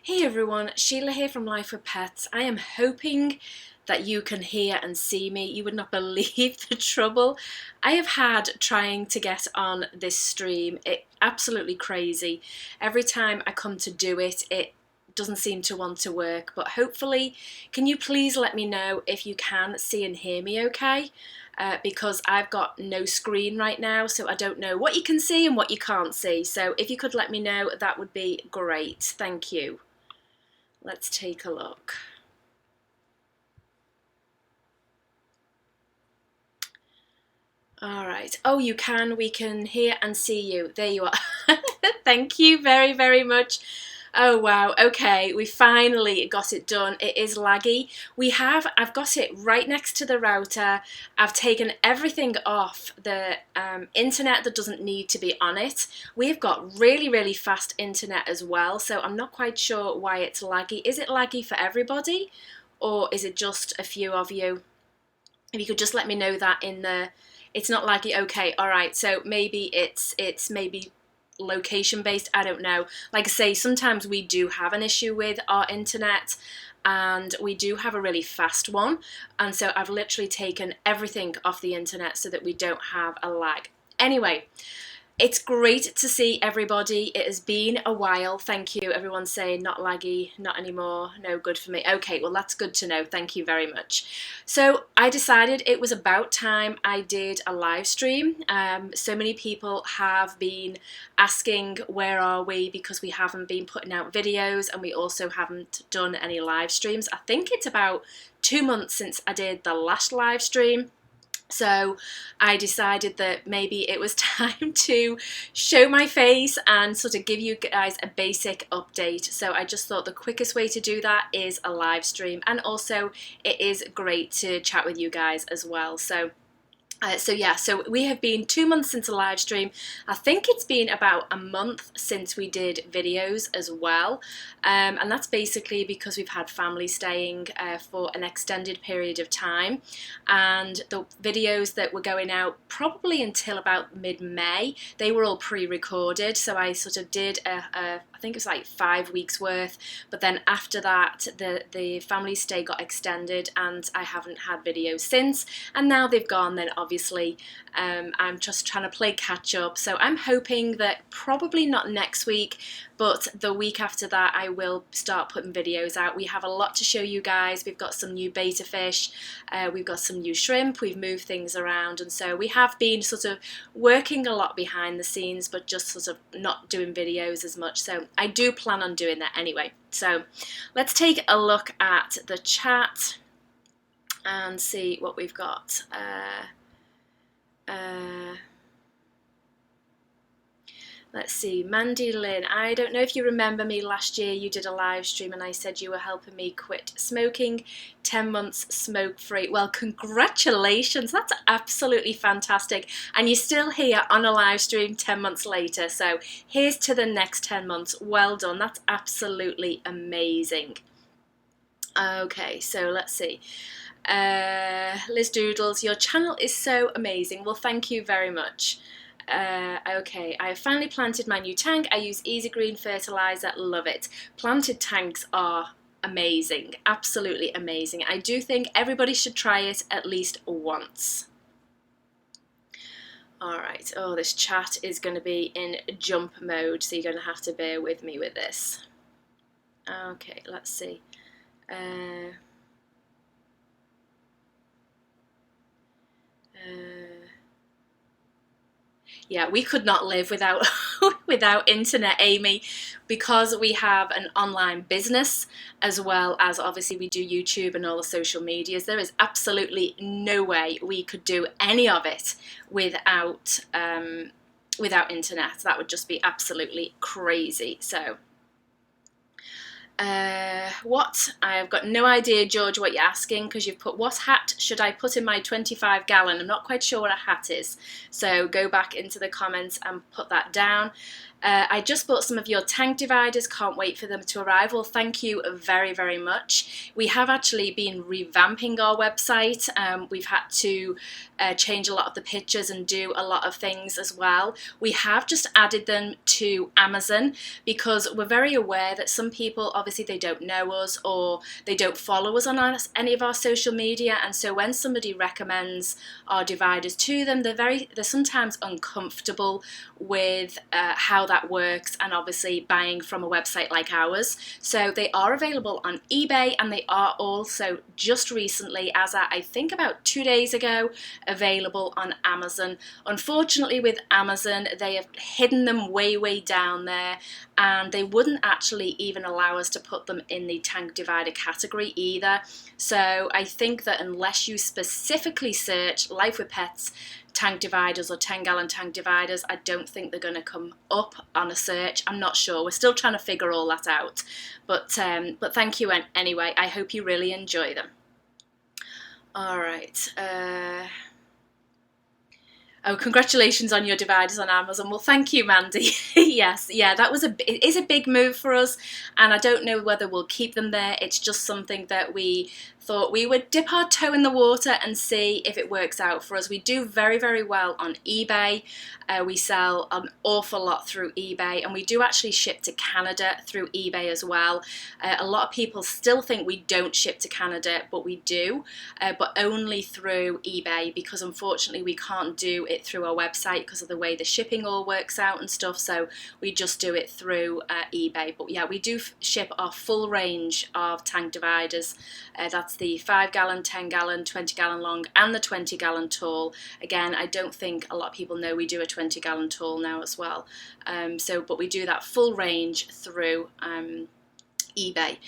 Hey everyone, Sheila here from Life with Pets. I am hoping that you can hear and see me. You would not believe the trouble I have had trying to get on this stream. It's absolutely crazy. Every time I come to do it, it doesn't seem to want to work, but hopefully, can you please let me know if you can see and hear me okay? Because I've got no screen right now, so I don't know what you can see and what you can't see. So if you could let me know, that would be great. Thank you. Let's take a look. All right. Oh, you can. We can hear and see you. There you are. Thank you very, very much. Oh, wow. Okay. We finally got it done. It is laggy. I've got it right next to the router. I've taken everything off the internet that doesn't need to be on it. We've got really, really fast internet as well. So I'm not quite sure why it's laggy. Is it laggy for everybody? Or is it just a few of you? If you could just let me know that in the... It's not laggy. Okay, all right. So maybe it's maybe location based. I don't know. Like I say, sometimes we do have an issue with our internet, and we do have a really fast one. And so I've literally taken everything off the internet so that we don't have a lag. Anyway, it's great to see everybody. It has been a while. Thank you. Everyone's saying not laggy, not anymore. No, good for me. Okay, well, that's good to know. Thank you very much. So I decided it was about time I did a live stream. So many people have been asking where are we, because we haven't been putting out videos and we also haven't done any live streams. I think it's about 2 months since I did the last live stream. So I decided that maybe it was time to show my face and sort of give you guys a basic update. So I just thought the quickest way to do that is a live stream, and also it is great to chat with you guys as well. So we have been 2 months since a live stream. I think it's been about a month since we did videos as well. And that's basically because we've had family staying for an extended period of time. And the videos that were going out probably until about mid-May, they were all pre-recorded. So I sort of did I think it was like 5 weeks worth. But then after that, the family stay got extended and I haven't had videos since. And now they've gone, then obviously I'm just trying to play catch up. So I'm hoping that probably not next week, but the week after that I will start putting videos out. We have a lot to show you guys. We've got some new betta fish, we've got some new shrimp, we've moved things around, and so we have been sort of working a lot behind the scenes, but just sort of not doing videos as much. So I do plan on doing that anyway. So let's take a look at the chat and see what we've got. Let's see, Mandy Lynn, I don't know if you remember me last year, you did a live stream and I said you were helping me quit smoking, 10 months smoke-free. Well, congratulations, that's absolutely fantastic. And you're still here on a live stream 10 months later, so here's to the next 10 months. Well done, that's absolutely amazing. Okay, so let's see. Liz Doodles, your channel is so amazing. Well, thank you very much. Okay, I have finally planted my new tank. I use Easy Green fertilizer, love it. Planted tanks are amazing, absolutely amazing. I do think everybody should try it at least once. Alright, oh, this chat is going to be in jump mode, so you're going to have to bear with me with this. Okay, let's see. Yeah, we could not live without without internet, Amy, because we have an online business as well as obviously we do YouTube and all the social medias. There is absolutely no way we could do any of it without without internet. That would just be absolutely crazy. So what? I've got no idea, George, what you're asking, because you've put, what hat should I put in my 25 gallon? I'm not quite sure what a hat is. So go back into the comments and put that down. I just bought some of your tank dividers, can't wait for them to arrive. Well, thank you very, very much. We have actually been revamping our website. We've had to change a lot of the pictures and do a lot of things as well. We have just added them to Amazon because we're very aware that some people obviously obviously they don't know us or they don't follow us on any of our social media, and so when somebody recommends our dividers to them, they're sometimes uncomfortable with how that works, and obviously buying from a website like ours. So they are available on eBay, and they are also just recently, as at I think about 2 days ago, available on Amazon. Unfortunately with Amazon, they have hidden them way down there, and they wouldn't actually even allow us to put them in the tank divider category either. So I think that unless you specifically search Life with Pets tank dividers or 10-gallon tank dividers, I don't think they're going to come up on a search. I'm not sure. We're still trying to figure all that out. But thank you anyway. I hope you really enjoy them. All right. Oh, congratulations on your dividers on Amazon. Well, thank you, Mandy. Yes, yeah, it is a big move for us, and I don't know whether we'll keep them there. It's just something that we thought we would dip our toe in the water and see if it works out for us. We do very well on eBay. We sell an awful lot through eBay, and we do actually ship to Canada through eBay as well. A lot of people still think we don't ship to Canada, but we do, but only through eBay, because unfortunately we can't do it through our website because of the way the shipping all works out and stuff, so we just do it through eBay. But yeah, we do ship our full range of tank dividers. That's the 5-gallon, 10-gallon, 20-gallon long, and the 20-gallon tall. Again, I don't think a lot of people know we do a 20-gallon tall now as well. But we do that full range through eBay.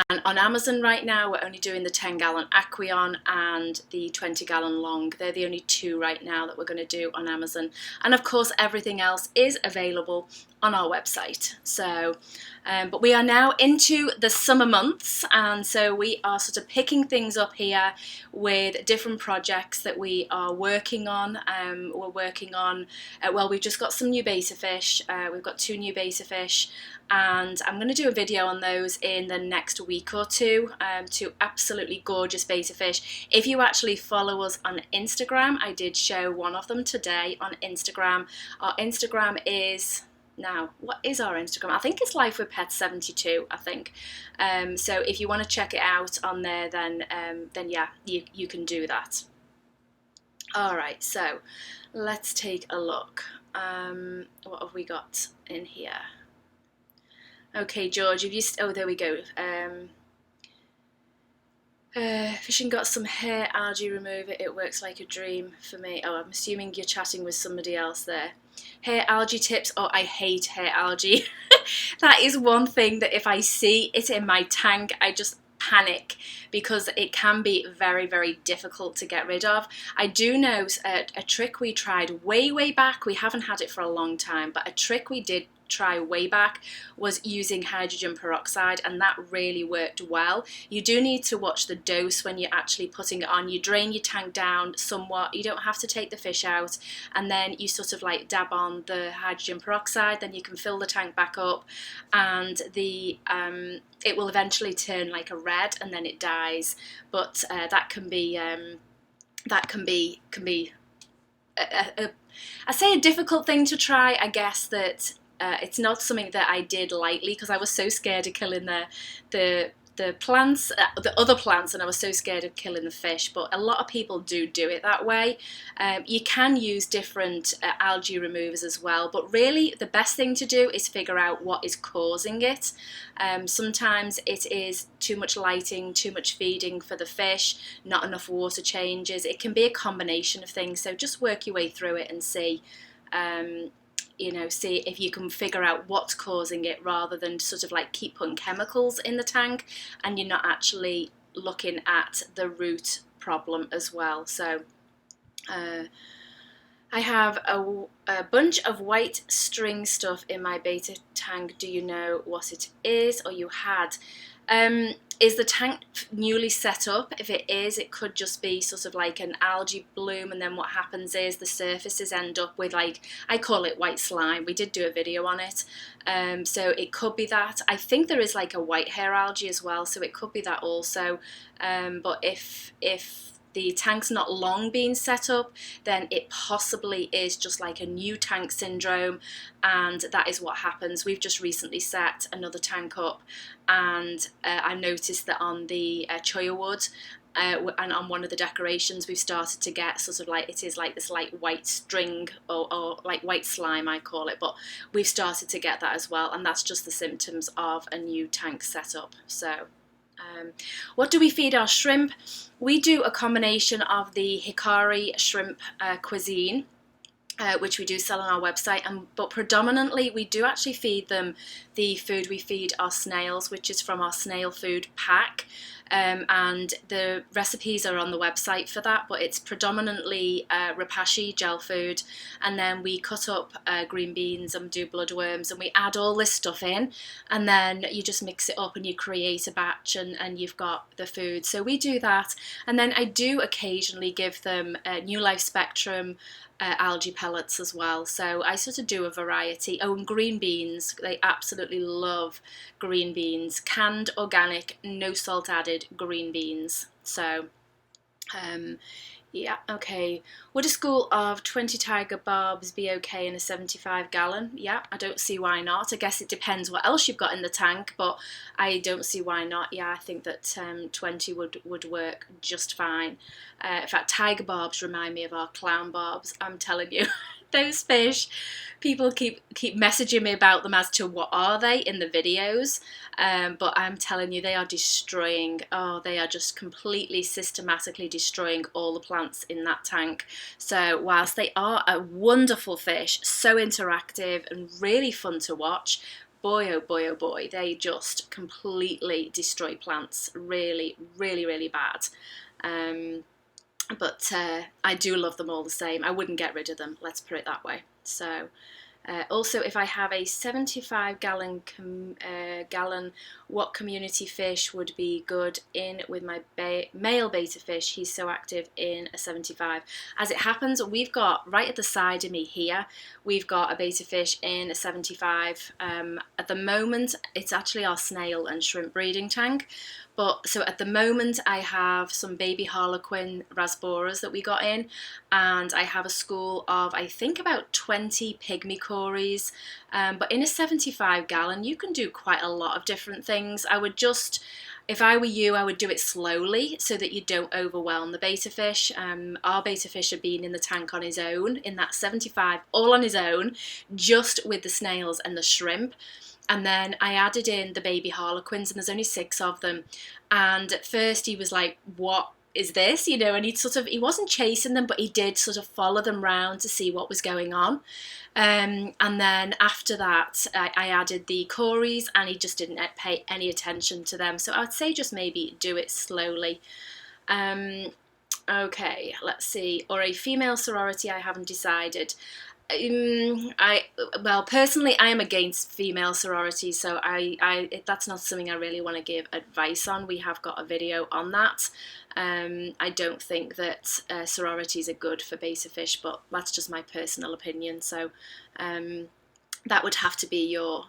And on Amazon right now, we're only doing the 10-gallon Aqueon and the 20-gallon long. They're the only two right now that we're going to do on Amazon. And of course, everything else is available on our website. So, but we are now into the summer months, and so we are sort of picking things up here with different projects that we are working on. We're working on, well, we've just got some new betta fish. We've got 2 new betta fish, and I'm going to do a video on those in the next week or two. 2 absolutely gorgeous betta fish. If you actually follow us on Instagram, I did show one of them today on Instagram. Our Instagram is... Now, what is our Instagram? I think it's Life with Pets 72, I think. So if you want to check it out on there, then yeah, you can do that. All right, so let's take a look. What have we got in here? Okay, George, have you... oh, there we go. Fishing got some hair algae remover. It works like a dream for me. Oh, I'm assuming you're chatting with somebody else there. Hair algae tips. Oh, I hate hair algae. That is one thing that if I see it in my tank, I just panic, because it can be very difficult to get rid of. I do know a trick we tried way back. We haven't had it for a long time, but a trick we did try way back was using hydrogen peroxide, and that really worked well. You do need to watch the dose when you're actually putting it on. You drain your tank down somewhat, you don't have to take the fish out, and then you sort of like dab on the hydrogen peroxide, then you can fill the tank back up, and the it will eventually turn like a red and then it dies. But that can be I say a difficult thing to try. I guess that it's not something that I did lightly, because I was so scared of killing the plants, the other plants, and I was so scared of killing the fish. But a lot of people do it that way. You can use different algae removers as well, but really the best thing to do is figure out what is causing it. Sometimes it is too much lighting, too much feeding for the fish, not enough water changes. It can be a combination of things, so just work your way through it and see see if you can figure out what's causing it, rather than sort of like keep putting chemicals in the tank and you're not actually looking at the root problem as well. So I have a bunch of white string stuff in my betta tank. Do you know what it is, or you had? Is the tank newly set up? If it is, it could just be sort of like an algae bloom, and then what happens is the surfaces end up with, like, I call it white slime. We did do a video on it. So it could be that. I think there is like a white hair algae as well, so it could be that also. But if the tank's not long been set up, then it possibly is just like a new tank syndrome, and that is what happens. We've just recently set another tank up, and I noticed that on the choya wood, and on one of the decorations, we've started to get sort of like, it is like this like white string, or like white slime I call it, but we've started to get that as well, and that's just the symptoms of a new tank setup. So what do we feed our shrimp? We do a combination of the hikari shrimp cuisine, which we do sell on our website, but predominantly we do actually feed them the food we feed our snails, which is from our snail food pack, and the recipes are on the website for that, but it's predominantly rapashi gel food, and then we cut up green beans and do bloodworms, and we add all this stuff in, and then you just mix it up and you create a batch, and you've got the food. So we do that, and then I do occasionally give them New Life Spectrum algae pellets as well. So I sort of do a variety. Oh, and green beans, they absolutely love green beans, canned, organic, no salt added green beans. So yeah, okay. Would a school of 20 tiger barbs be okay in a 75 gallon? Yeah, I don't see why not. I guess it depends what else you've got in the tank, but I don't see why not. Yeah, I think that 20 would work just fine. In fact, tiger barbs remind me of our clown barbs, I'm telling you. Those fish, people keep messaging me about them as to what are they in the videos, but I'm telling you, they are destroying, they are just completely systematically destroying all the plants in that tank. So whilst they are a wonderful fish, so interactive and really fun to watch, boy oh boy oh boy, they just completely destroy plants, really really really bad. But I do love them all the same. I wouldn't get rid of them, let's put it that way. So also, if I have a 75 gallon, what community fish would be good in with my male beta fish? He's so active in a 75. As it happens, we've got right at the side of me here, we've got a beta fish in a 75. At the moment, it's actually our snail and shrimp breeding tank. But so at the moment I have some baby harlequin rasboras that we got in, and I have a school of I think about 20 pygmy cories. But in a 75 gallon you can do quite a lot of different things. I would just, if I were you, I would do it slowly so that you don't overwhelm the beta fish. Our beta fish had been in the tank on his own, in that 75, all on his own, just with the snails and the shrimp. And then I added in the baby harlequins, and there's only 6 of them. And at first he was like, what is this? You know, and he wasn't chasing them, but he did sort of follow them round to see what was going on. And then after that, I added the cories, and he just didn't pay any attention to them. So I'd say just maybe do it slowly. Okay, let's see. Or a female sorority, I haven't decided. Well, personally, I am against female sororities, so that's not something I really want to give advice on. We have got a video on that. I don't think that sororities are good for beta fish, but that's just my personal opinion. So that would have to be your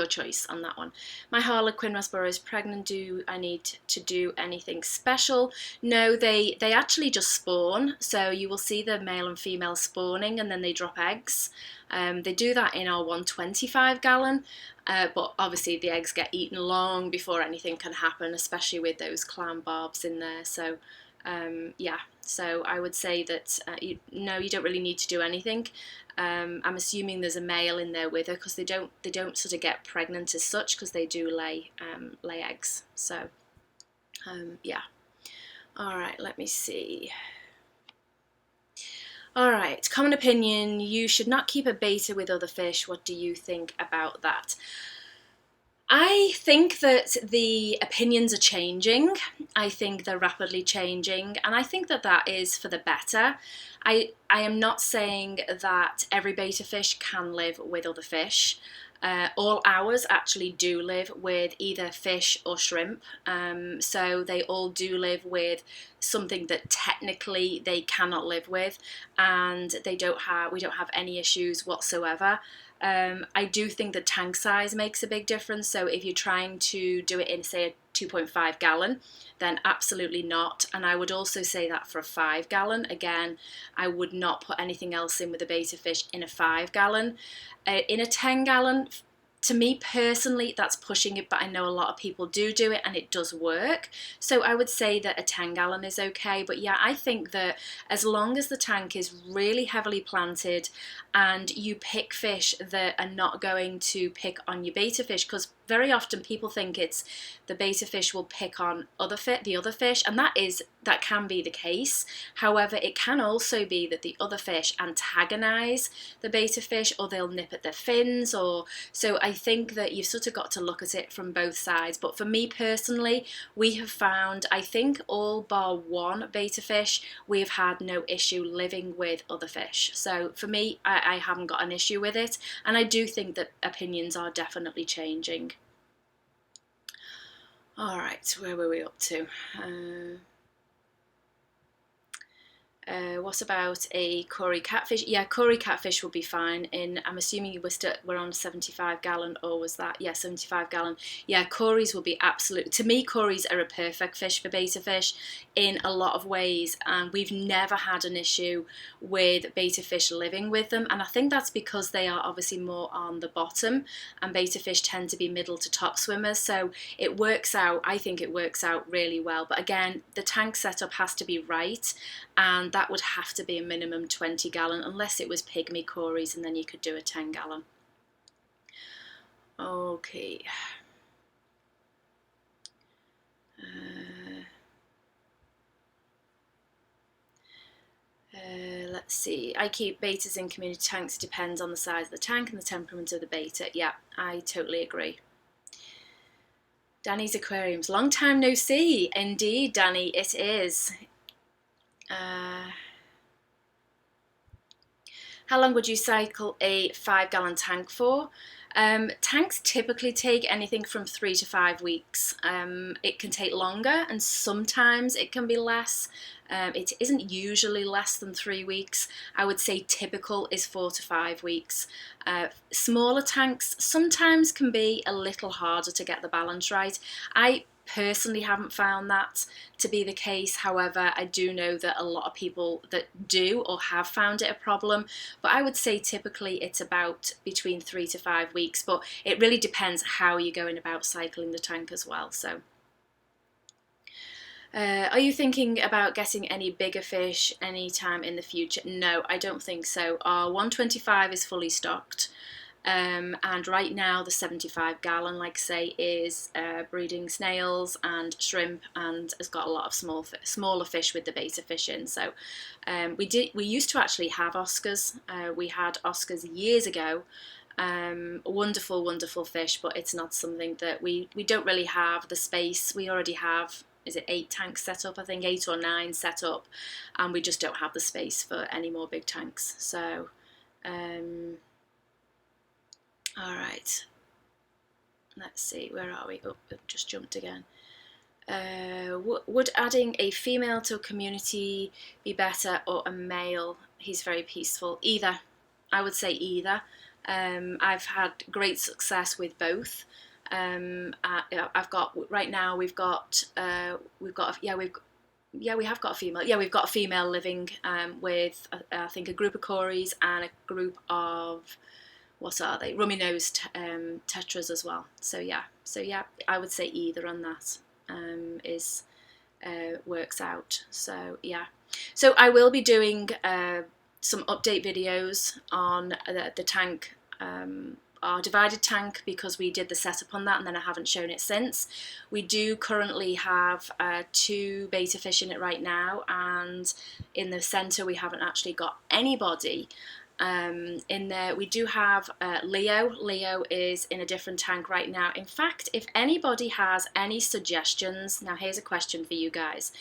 choice on that one. My harlequin rasbora is pregnant. Do I need to do anything special? No, they actually just spawn. So you will see the male and female spawning, and then they drop eggs. They do that in our 125 gallon, but obviously the eggs get eaten long before anything can happen, especially with those clown barbs in there. So yeah, so I would say that you don't really need to do anything. I'm assuming there's a male in there with her, because they don't sort of get pregnant as such, because they do lay eggs. So yeah. All right, let me see. All right, common opinion, you should not keep a beta with other fish. What do you think about that? I think that the opinions are changing. I think they're rapidly changing, and I think that that is for the better. I am not saying that every beta fish can live with other fish. All ours actually do live with either fish or shrimp, so they all do live with something that technically they cannot live with, and we don't have any issues whatsoever. I do think the tank size makes a big difference. So if you're trying to do it in, say, 2.5 gallon, then absolutely not. And I would also say that for a 5 gallon. Again, I would not put anything else in with a betta fish in a 5 gallon. In a 10 gallon, to me personally, that's pushing it, but I know a lot of people do it and it does work. So I would say that a 10 gallon is okay. But yeah, I think that as long as the tank is really heavily planted and you pick fish that are not going to pick on your betta fish, because very often people think it's the betta fish will pick on the other fish, and that can be the case. However, it can also be that the other fish antagonize the betta fish, or they'll nip at their fins, or so I think that you've sort of got to look at it from both sides. But for me personally, we have found, I think all bar one betta fish, we've had no issue living with other fish. So for me, I haven't got an issue with it, and I do think that opinions are definitely changing. All right, where were we up to? What about a Quarry Catfish? Yeah, Quarry Catfish would be fine. I'm assuming we're on 75 gallon, or was that? Yeah, 75 gallon. Yeah, Quarries will be absolute. To me, Quarries are a perfect fish for betta fish in a lot of ways, and we've never had an issue with betta fish living with them. And I think that's because they are obviously more on the bottom, and betta fish tend to be middle to top swimmers. So it works out. I think it works out really well. But again, the tank setup has to be right, and that would have to be a minimum 20 gallon, unless it was pygmy Quarries, and then you could do a 10 gallon. Okay. Let's see. I keep bettas in community tanks. Depends on the size of the tank and the temperament of the betta. Yeah, I totally agree. Danny's Aquariums. Long time no see. Indeed, Danny, it is. How long would you cycle a 5 gallon tank for? Tanks typically take anything from 3 to 5 weeks. It can take longer, and sometimes it can be less. It isn't usually less than 3 weeks. I would say typical is 4 to 5 weeks. Smaller tanks sometimes can be a little harder to get the balance right. I personally haven't found that to be the case. However, I do know that a lot of people that do or have found it a problem, but I would say typically it's about between 3 to 5 weeks, but it really depends how you're going about cycling the tank as well. So are you thinking about getting any bigger fish anytime in the future? No, I don't think so. Our 125 is fully stocked. And right now the 75 gallon, like I say, is breeding snails and shrimp, and has got a lot of smaller fish with the betta fish in. So we used to actually have Oscars. We had Oscars years ago. Wonderful fish, but it's not something that we don't really have the space. We already have, is it 8 tanks set up? I think 8 or 9 set up, and we just don't have the space for any more big tanks. So all right, let's see, where are we? Oh, I've just jumped again. Would adding a female to a community be better, or a male? He's very peaceful. Either. I would say either. I've had great success with both. I've got, right now we have got a female. Yeah, we've got a female living with I think a group of Cories and a group of, what are they? Rummy-nosed tetras as well. So yeah, I would say either on that works out. So yeah, so I will be doing some update videos on the tank, our divided tank, because we did the setup on that and then I haven't shown it since. We do currently have 2 betta fish in it right now, and in the centre we haven't actually got anybody. In there we do have Leo. Leo is in a different tank right now. In fact, if anybody has any suggestions, now here's a question for you guys.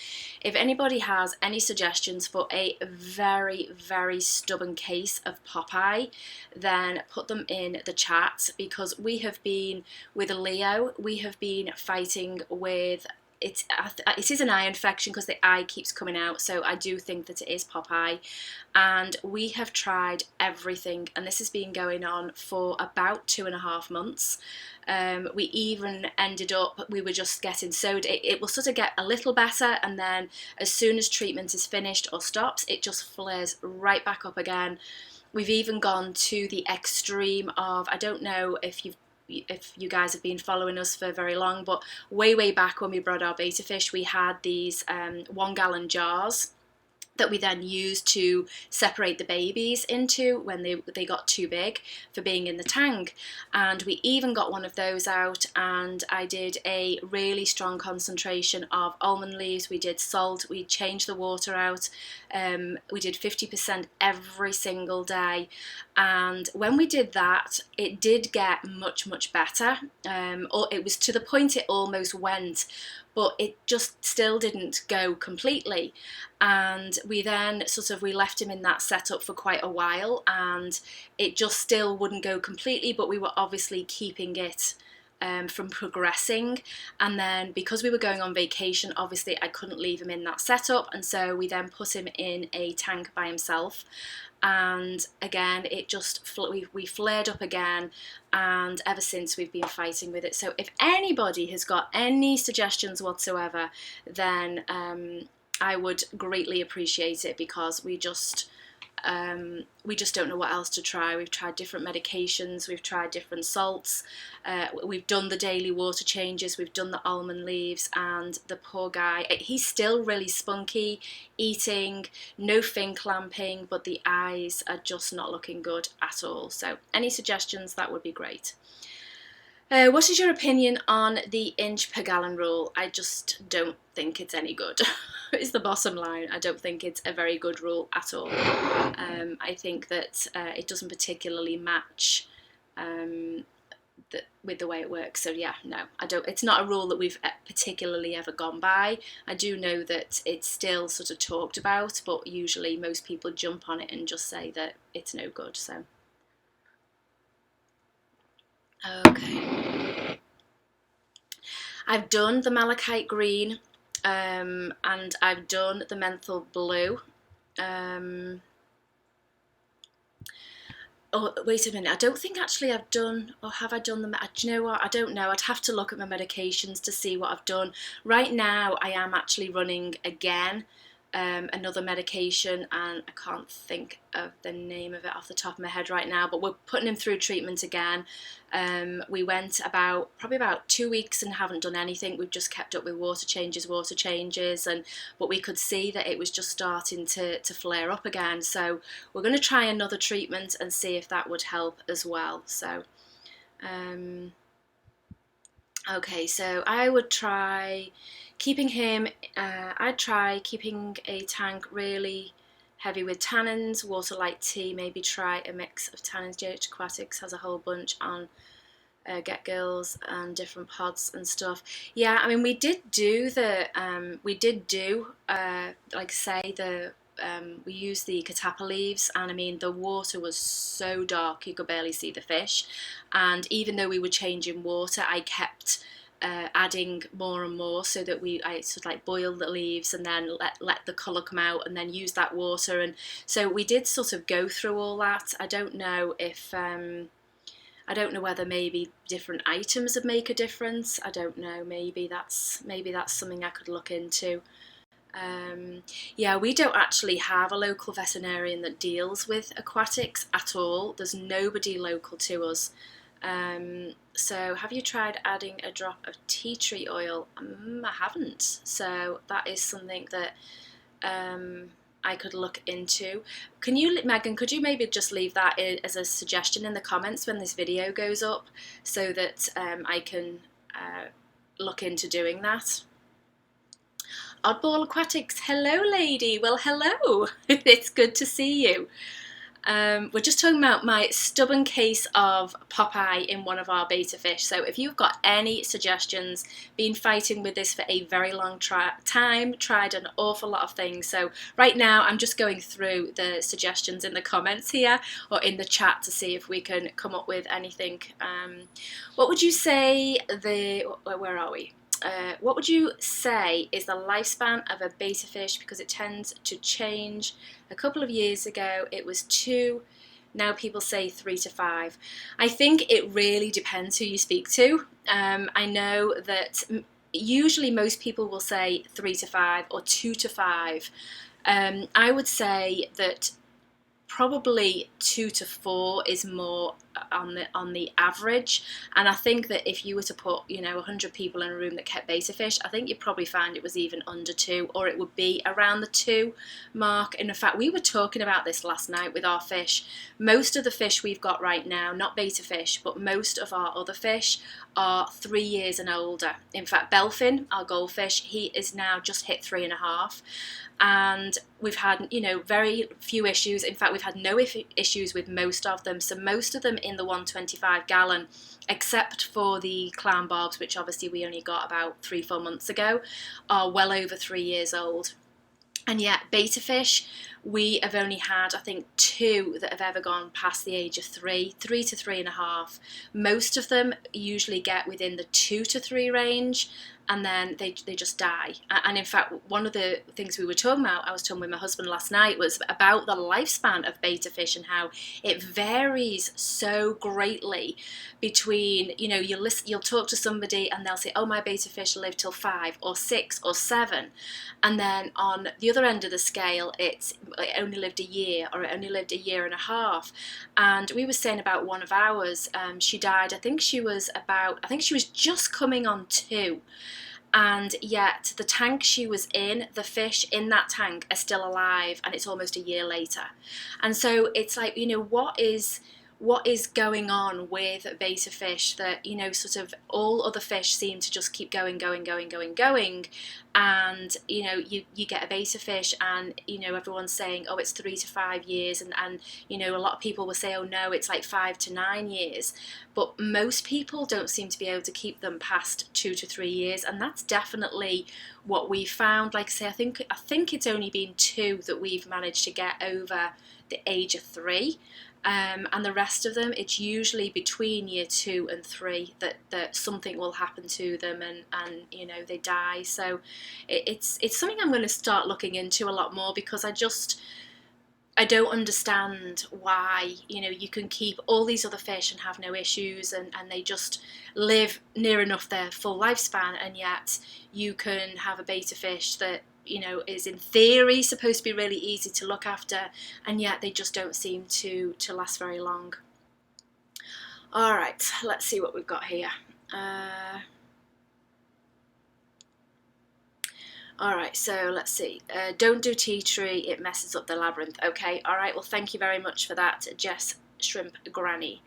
If anybody has any suggestions for a very stubborn case of Popeye, then put them in the chat, because we have been, with Leo, we have been fighting with it is an eye infection because the eye keeps coming out, so I do think that it is pop eye. And we have tried everything, and this has been going on for about 2.5 months. We even ended up, we were just getting sewed. It will sort of get a little better, and then as soon as treatment is finished or stops, it just flares right back up again. We've even gone to the extreme of, I don't know if you guys have been following us for very long, but way back when we brought our betta fish, we had these 1-gallon jars that we then used to separate the babies into when they got too big for being in the tank. And we even got one of those out, and I did a really strong concentration of almond leaves. We did salt, we changed the water out, we did 50% every single day. And when we did that, it did get much better. Or it was to the point it almost went, but it just still didn't go completely. And we then we left him in that setup for quite a while, and it just still wouldn't go completely, but we were obviously keeping it from progressing. And then because we were going on vacation, obviously I couldn't leave him in that setup, and so we then put him in a tank by himself. And again, it just we flared up again, and ever since we've been fighting with it. So if anybody has got any suggestions whatsoever, then I would greatly appreciate it, because we just don't know what else to try. We've tried different medications, we've tried different salts, we've done the daily water changes, we've done the almond leaves, and the poor guy, he's still really spunky, eating, no fin clamping, but the eyes are just not looking good at all. So any suggestions, that would be great. What is your opinion on the inch per gallon rule? I just don't think it's any good. Is the bottom line. I don't think it's a very good rule at all. I think that it doesn't particularly match with the way it works. So yeah, no, I don't. It's not a rule that we've particularly ever gone by. I do know that it's still sort of talked about, but usually most people jump on it and just say that it's no good. So. Okay, I've done the malachite green, and I've done the menthol blue. Oh, wait a minute, I don't think actually I've done, or have I done them? Do you know what? I don't know. I'd have to look at my medications to see what I've done. Right now, I am actually running again another medication, and I can't think of the name of it off the top of my head right now, but we're putting him through treatment again. We went probably about 2 weeks and haven't done anything. We've just kept up with water changes, but we could see that it was just starting to flare up again. So we're going to try another treatment and see if that would help as well. So okay, so I would try keeping him, I'd try keeping a tank really heavy with tannins, water like tea, maybe try a mix of tannins. JH Aquatics has a whole bunch on Get Girls and different pods and stuff. Yeah, I mean, we did do we used the catappa leaves, and I mean the water was so dark you could barely see the fish, and even though we were changing water, I kept adding more and more, so that I sort of like boiled the leaves and then let the colour come out and then use that water, and so we did sort of go through all that. I don't know if I don't know whether maybe different items would make a difference. I don't know, maybe that's something I could look into. Yeah, we don't actually have a local veterinarian that deals with aquatics at all. There's nobody local to us. So have you tried adding a drop of tea tree oil? I haven't. So that is something that I could look into. Megan, could you maybe just leave that as a suggestion in the comments when this video goes up, so that I can look into doing that? Oddball Aquatics, hello lady. Well, hello. It's good to see you. We're just talking about my stubborn case of Popeye in one of our betta fish. So if you've got any suggestions, been fighting with this for a very long time, tried an awful lot of things. So right now I'm just going through the suggestions in the comments here or in the chat to see if we can come up with anything. What would you say where are we? What would you say is the lifespan of a betta fish? Because it tends to change. A couple of years ago it was 2, now people say 3 to 5. I think it really depends who you speak to. I know that usually most people will say 3 to 5 or 2 to 5. I would say that probably 2 to 4 is more on the average, and I think that if you were to put 100 people in a room that kept betta fish, I think you'd probably find it was even under 2, or it would be around the 2 mark. And in fact, we were talking about this last night with our fish. Most of the fish we've got right now, not betta fish, but most of our other fish are 3 years and older. In fact, Bellfin, our goldfish, he is now just hit 3.5, and we've had very few issues. In fact, we've had no issues with most of them. So most of them in the 125 gallon, except for the clown barbs, which obviously we only got about 3-4 months ago, are well over 3 years old. And yet betta fish, we have only had, I think, 2 that have ever gone past the age of 3 to 3.5. Most of them usually get within the 2 to 3 range, and then they just die. And in fact, one of the things we were talking about, I was talking with my husband last night, was about the lifespan of betta fish and how it varies so greatly between, you'll talk to somebody and they'll say, oh, my betta fish lived till 5 or 6 or 7. And then on the other end of the scale, it only lived a year, or it only lived a year and a half. And we were saying about one of ours, she died, I think she was just coming on 2. And yet the tank she was in, the fish in that tank are still alive, and it's almost a year later. And so it's like, what is going on with betta fish that, sort of all other fish seem to just keep going, and you get a betta fish and everyone's saying, oh, it's 3 to 5 years, and a lot of people will say, oh no, it's like 5 to 9 years, but most people don't seem to be able to keep them past 2 to 3 years, and that's definitely what we found. Like I say, I think it's only been 2 that we've managed to get over the age of 3. And the rest of them, it's usually between year 2 and 3 that something will happen to them, and they die. So it's something I'm going to start looking into a lot more, because I don't understand why you can keep all these other fish and have no issues, and they just live near enough their full lifespan, and yet you can have a betta fish that is in theory supposed to be really easy to look after, and yet they just don't seem to last very long. All right, let's see what we've got here. All right, so let's see. Don't do tea tree, it messes up the labyrinth. Okay, all right, well, thank you very much for that, Jess Shrimp Granny.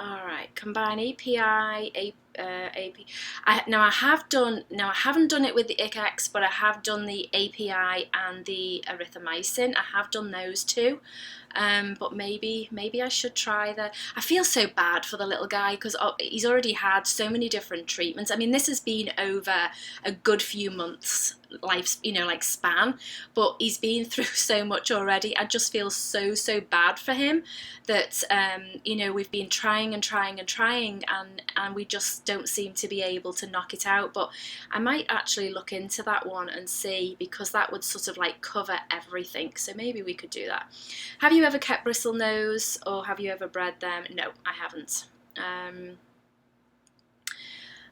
All right, combine API, AP. Now I haven't done it with the ICX, but I have done the API and the erythromycin. I have done those 2. But maybe I should try the. I feel so bad for the little guy, because he's already had so many different treatments. I mean, this has been over a good few months span, but he's been through so much already. I just feel so bad for him that we've been trying and we just don't seem to be able to knock it out. But I might actually look into that one and see, because that would sort of like cover everything. So maybe we could do that. Have you ever kept bristlenose, or have you ever bred them? No, I haven't.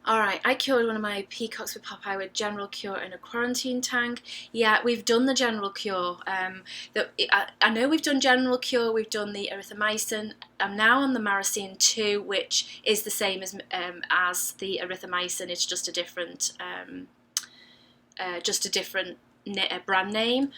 Alright, I cured one of my peacocks with Popeye with general cure in a quarantine tank. Yeah, we've done the general cure. I know we've done general cure, we've done the erythromycin. I'm now on the Maricine 2, which is the same as the erythromycin. It's just a different brand name.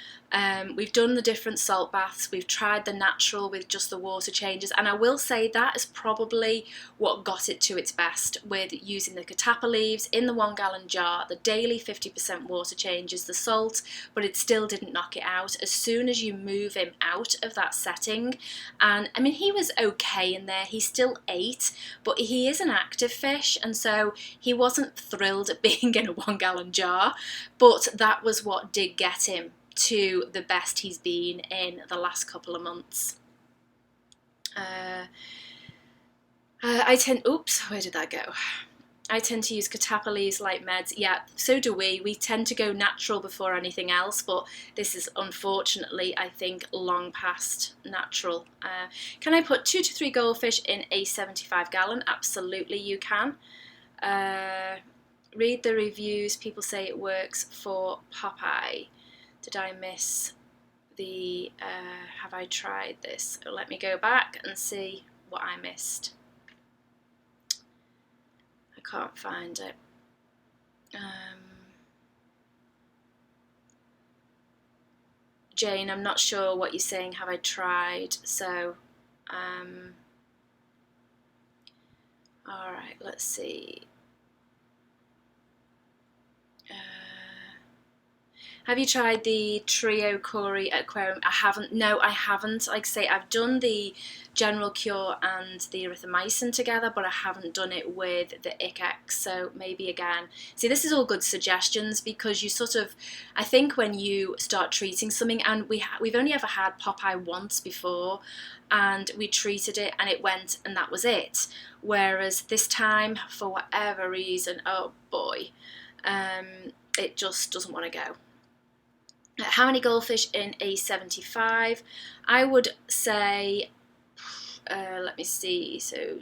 We've done the different salt baths, we've tried the natural with just the water changes, and I will say that is probably what got it to its best, with using the catappa leaves in the 1 gallon jar, the daily 50% water changes, the salt, but it still didn't knock it out. As soon as you move him out of that setting, and I mean, he was okay in there, he still ate, but he is an active fish, and so he wasn't thrilled at being in a 1 gallon jar, but that was what did get him to the best he's been in the last couple of months. Oops, where did that go? I tend to use catappa leaves like meds. Yeah, so do we. We tend to go natural before anything else, but this is unfortunately, I think, long past natural. Can I put 2 to 3 goldfish in a 75 gallon? Absolutely, you can. Read the reviews. People say it works for Popeye. Did I miss the... have I tried this? Let me go back and see what I missed. I can't find it. Jane, I'm not sure what you're saying, have I tried? So, alright, let's see. Have you tried the Trio Quarry Aquarium? I haven't. No, I haven't. Like I say, I've done the General Cure and the erythromycin together, but I haven't done it with the ICX, so maybe again. See, this is all good suggestions because you sort of, I think when you start treating something, and we've only ever had Popeye once before, and we treated it and it went and that was it. Whereas this time, for whatever reason, oh boy, it just doesn't want to go. How many goldfish in a 75? I would say, let me see, so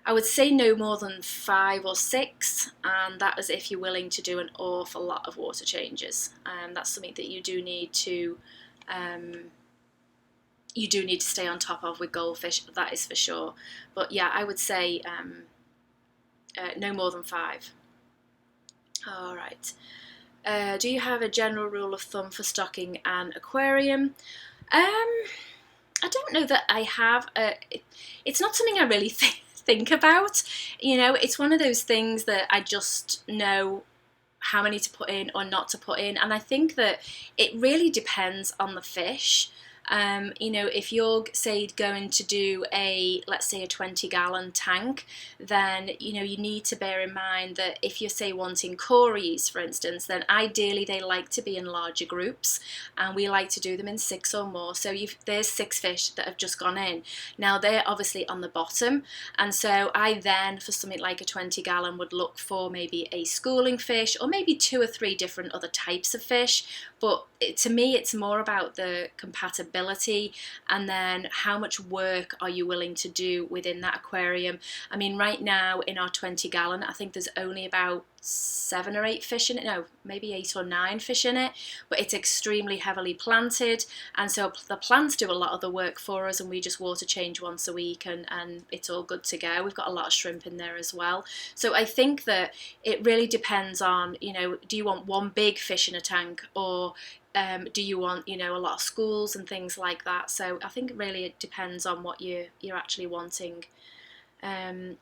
I would say no more than 5 or 6, and that is if you're willing to do an awful lot of water changes. That's something that you do need to stay on top of with goldfish, that is for sure. But yeah, I would say no more than 5. All right. Do you have a general rule of thumb for stocking an aquarium? I don't know that I have. It's not something I really think about. You know, it's one of those things that I just know how many to put in or not to put in, and I think that it really depends on the fish. You know, if you're, say, going to do let's say a 20-gallon tank, then, you know, you need to bear in mind that if you're, say, wanting cories, for instance, then ideally they like to be in larger groups, and we like to do them in 6 or more. So there's 6 fish that have just gone in. Now, they're obviously on the bottom, and so I then, for something like a 20-gallon, would look for maybe a schooling fish or maybe 2 or 3 different other types of fish. But to me, it's more about the compatibility and then how much work are you willing to do within that aquarium. I mean, right now in our 20-gallon, I think there's only about 7 or 8 fish in it. No, maybe 8 or 9 fish in it, but it's extremely heavily planted, and so the plants do a lot of the work for us, and we just water change once a week, and it's all good to go. We've got a lot of shrimp in there as well. So I think that it really depends on, you know, do you want one big fish in a tank, or do you want, you know, a lot of schools and things like that? So I think really it depends on what you're actually wanting.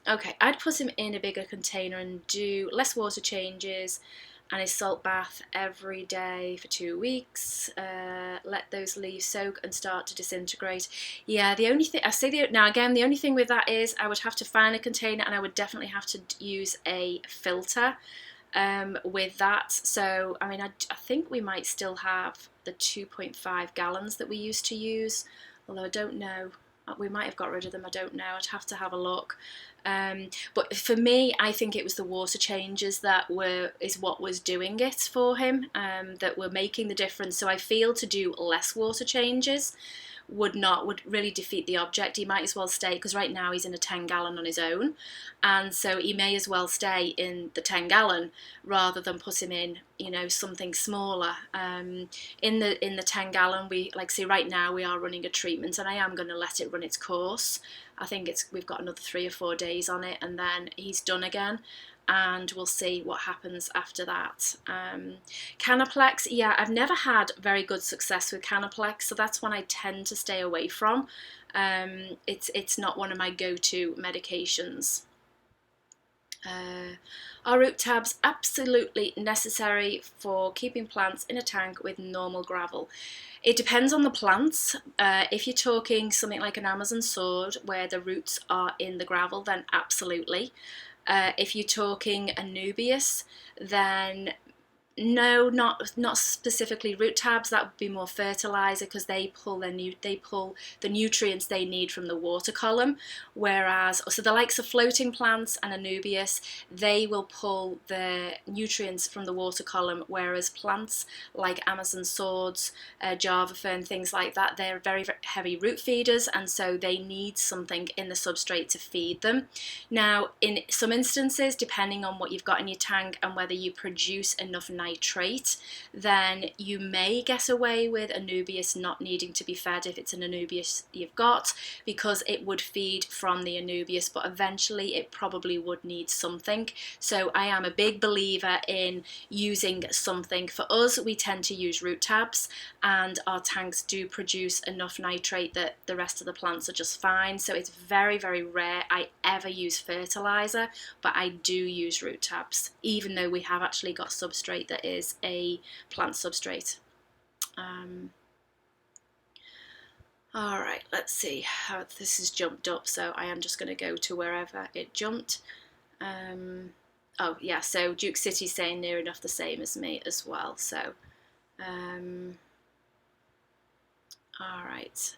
Okay, I'd put him in a bigger container and do less water changes and a salt bath every day for 2 weeks. Let those leaves soak and start to disintegrate. Yeah, the only thing, now again, the only thing with that is I would have to find a container, and I would definitely have to use a filter with that. So, I mean, I think we might still have the 2.5 gallons that we used to use, although I don't know. We might have got rid of them, I don't know, I'd have to have a look. But for me, I think it was the water changes that is what was doing it for him, that were making the difference. So I feel to do less water changes would really defeat the object. He might as well stay, because right now he's in a 10-gallon on his own, and so he may as well stay in the 10-gallon rather than put him in, you know, something smaller. In the 10-gallon, we, like, see, right now we are running a treatment, and I am going to let it run its course. I think we've got another 3 or 4 days on it, and then he's done again, and we'll see what happens after that. Canaplex, yeah, I've never had very good success with Canaplex, so that's one I tend to stay away from. It's not one of my go-to medications. Are root tabs absolutely necessary for keeping plants in a tank with normal gravel? It depends on the plants. If you're talking something like an Amazon sword where the roots are in the gravel, then absolutely. If you're talking Anubias, then No, not specifically root tabs. That would be more fertilizer, because they pull the nutrients they need from the water column. Whereas, so the likes of floating plants and anubias, they will pull the nutrients from the water column. Whereas plants like Amazon swords, Java fern, things like that, they're very, very heavy root feeders, and so they need something in the substrate to feed them. Now, in some instances, depending on what you've got in your tank and whether you produce enough nitrate, then you may get away with anubias not needing to be fed if it's an anubias you've got, because it would feed from the anubias, but eventually it probably would need something. So I am a big believer in using something. For us, we tend to use root tabs, and our tanks do produce enough nitrate that the rest of the plants are just fine. So it's very, very rare I ever use fertilizer, but I do use root tabs, even though we have actually got substrate that is a plant substrate. All right, let's see how this has jumped up. So I am just going to go to wherever it jumped. Oh yeah, so Duke City's saying near enough the same as me as well. So, all right.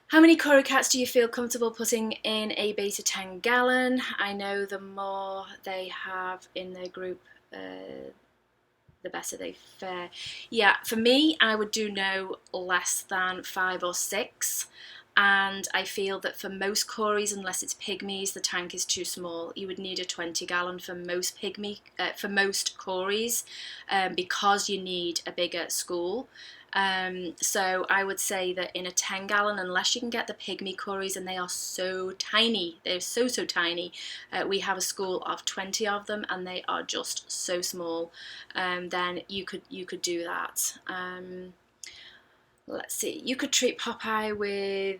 How many Cora cats do you feel comfortable putting in a beta 10 gallon? I know the more they have in their group, the better they fare. Yeah, for me, I would do no less than 5 or 6. And I feel that for most cories, unless it's pygmies, the tank is too small. You would need a 20 gallon for most for most cories, because you need a bigger school. So I would say that in a 10 gallon, unless you can get the pygmy cories, and they are so tiny, they're so tiny. We have a school of 20 of them, and they are just so small. Then you could do that. Let's see, you could treat Popeye with,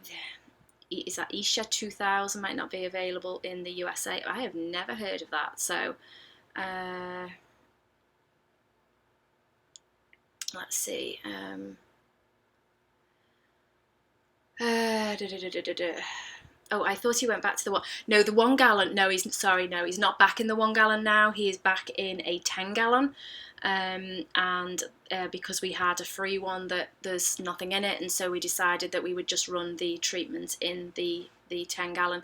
is that Isha 2000, might not be available in the USA. I have never heard of that. So let's see. Oh, I thought he went back to the one. No, the 1 gallon. No, he's sorry. No, he's not back in the 1 gallon now. He is back in a 10 gallon. Because we had a free one that there's nothing in it, and so we decided that we would just run the treatment in the 10 gallon.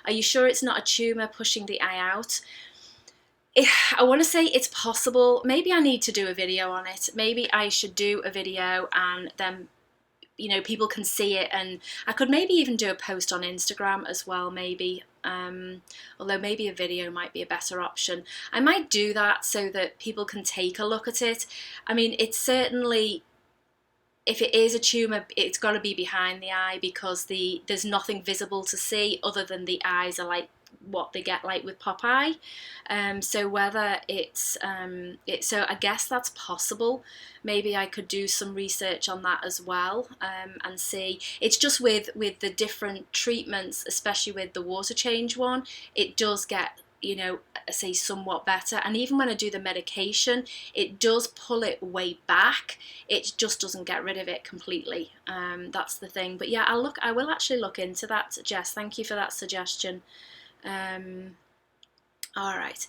Are you sure it's not a tumour pushing the eye out? I want to say it's possible. Maybe I need to do a video on it. Maybe I should do a video, and then people can see it, and I could maybe even do a post on Instagram as well, maybe. Although maybe a video might be a better option. I might do that so that people can take a look at it. I mean, it's certainly, if it is a tumour, it's got to be behind the eye, because there's nothing visible to see other than the eyes are like what they get like with Popeye. So whether it's so I guess that's possible. Maybe I could do some research on that as well, and see. It's just with the different treatments, especially with the water change one, it does get, say, somewhat better. And even when I do the medication, it does pull it way back. It just doesn't get rid of it completely. That's the thing. But yeah, I will actually look into that, Jess. Thank you for that suggestion. All right,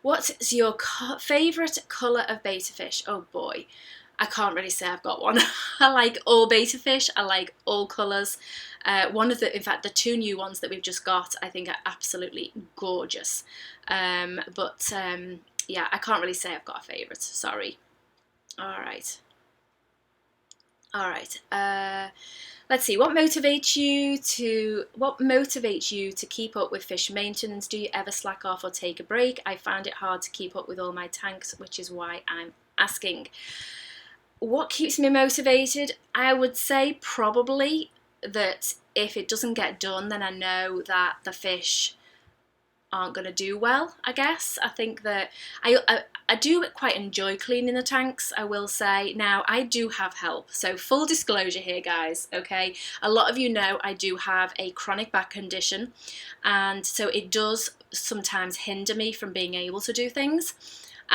what is your favourite colour of betta fish? Oh boy, I can't really say I've got one. I like all betta fish. I like all colours. In fact, the 2 new ones that we've just got, I think are absolutely gorgeous. Yeah, I can't really say I've got a favourite. Sorry. All right. Let's see. What motivates you to keep up with fish maintenance? Do you ever slack off or take a break? I find it hard to keep up with all my tanks, which is why I'm asking. What keeps me motivated? I would say probably that if it doesn't get done, then I know that the fish aren't going to do well, I guess. I think that I do quite enjoy cleaning the tanks, I will say. Now, I do have help. So full disclosure here, guys, okay? A lot of you know I do have a chronic back condition, and so it does sometimes hinder me from being able to do things.